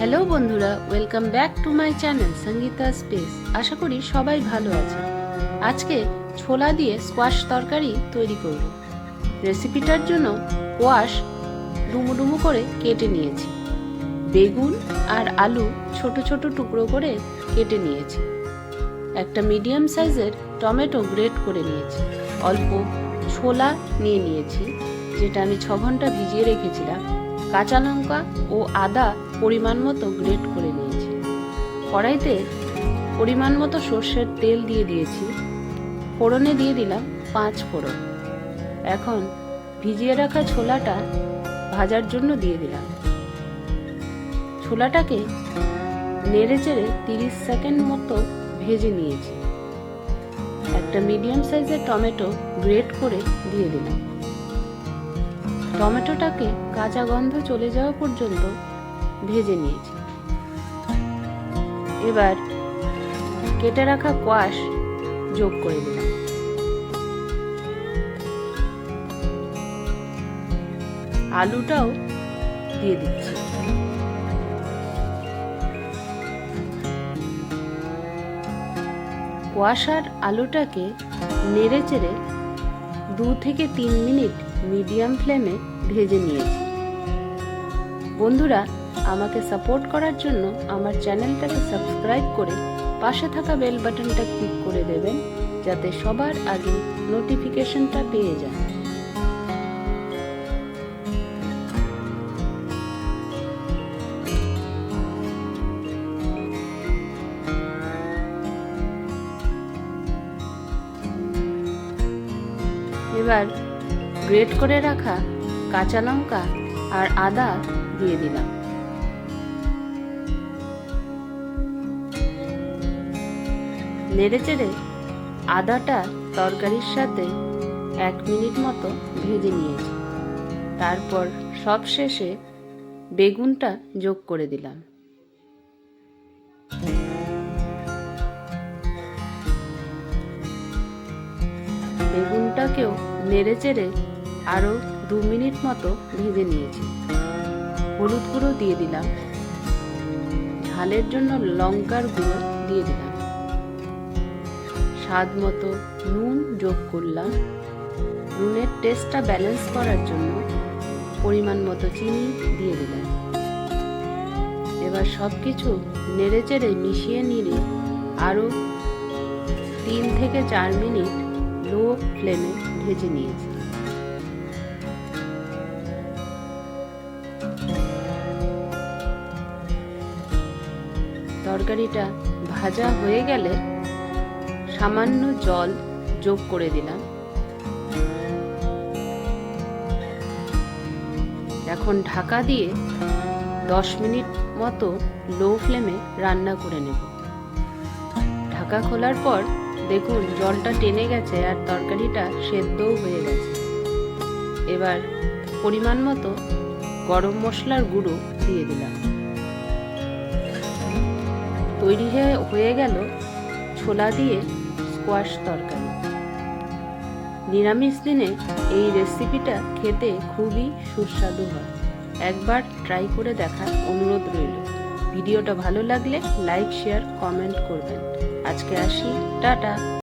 Hello বন্ধুরা, welcome back to my channel Sangeeta space. আশা করি সবাই ভালো আছে। আজকে ছোলা দিয়ে স্কোয়াশ তরকারি তৈরি করব। রেসিপিটার জন্য কোয়াশ ডুমো ডুমো করে কেটে নিয়েছি। বেগুন আর আলু ছোট ছোট টুকরো করে কেটে নিয়েছি। একটা মিডিয়াম সাইজের টমেটো গ্রেট করে নিয়েছি। অল্প ছোলা নিয়ে নিয়েছি, যেটা আমি 6 ঘন্টা ভিজিয়ে রেখেছিলাম। কাঁচা লঙ্কা ও আদা পরিমাণ মতো গ্রেট করে নিয়েছি। কড়াইতে পরিমাণ মতো সর্ষের তেল দিয়ে দিয়েছি। ফোড়নে দিয়ে দিলাম 5 ফোড়ন। এখন ভিজিয়ে রাখা ছোলাটা ভাজার জন্য দিয়ে দিলাম। ছোলাটাকে নেড়েচেড়ে 30 সেকেন্ড মতো ভেজে নিয়েছি। একটা মিডিয়াম সাইজের টমেটো গ্রেট করে দিয়ে দিলাম। টমেটোটাকে কাঁচা গন্ধ চলে যাওয়া পর্যন্ত ভেজে নিয়েছি। এবার কেটে রাখা কোয়াশ যোগ করে দিলাম। আলুটাও দিয়ে দিচ্ছি। কোয়াশ আর আলুটাকে নেড়ে চেড়ে 2 থেকে 3 মিনিট মিডিয়াম ফ্লেমে ভেজে নিয়েছি। বন্ধুরা, আমাকে সাপোর্ট করার জন্য আমার চ্যানেলটাকে সাবস্ক্রাইব করে পাশে থাকা বেল বাটনটা ক্লিক করে দেবেন, যাতে সবার আগে নোটিফিকেশনটা পেয়ে যান। এবার গ্রেট করে রাখা কাঁচা লঙ্কা আর আদা দিয়ে দিলাম। নেড়েচেড়ে আদাটা তরকারির সাথে 1 মিনিট মতো ভেজে নিয়েছি। তারপর সবশেষে বেগুনটা যোগ করে দিলাম। বেগুনটাকেও নেড়েচেড়ে আরো 2 মিনিট মতো ভেজে নিয়েছি। হলুদ গুঁড়ো দিয়ে দিলাম। ঝালের জন্য লঙ্কার গুঁড়ো দিয়ে দিলাম। স্বাদ মতো নুন যোগ করলাম। নুনের টেস্টটা ব্যালেন্স করার জন্য পরিমাণ মতো চিনি দিয়ে দিলাম। এবার সবকিছু নেড়েচেড়ে মিশিয়ে নিয়ে আরো 3 থেকে 4 মিনিট লো ফ্লেমে ভেজে নিয়েছি। তরকারিটা ভাজা হয়ে গেলে সামান্য জল যোগ করে দিলাম। এখন ঢাকা দিয়ে 10 মিনিট মতো লো ফ্লেমে রান্না করে নেব। ঢাকা খোলার পর দেখুন জলটা টেনে গেছে আর তরকারিটা সেদ্ধও হয়ে গেছে। এবার পরিমাণ মতো গরম মশলার গুঁড়ো দিয়ে দিলাম। তৈরি হয়ে গেল ছোলা দিয়ে স্কোয়াশ তরকারি। নিরামিষ দিনে এই রেসিপিটা খেতে খুবই সুস্বাদু হয়। একবার ট্রাই করে দেখার অনুরোধ রইল। ভিডিওটা ভালো লাগলে লাইক, শেয়ার, কমেন্ট করবেন। আজকে আসি, টাটা।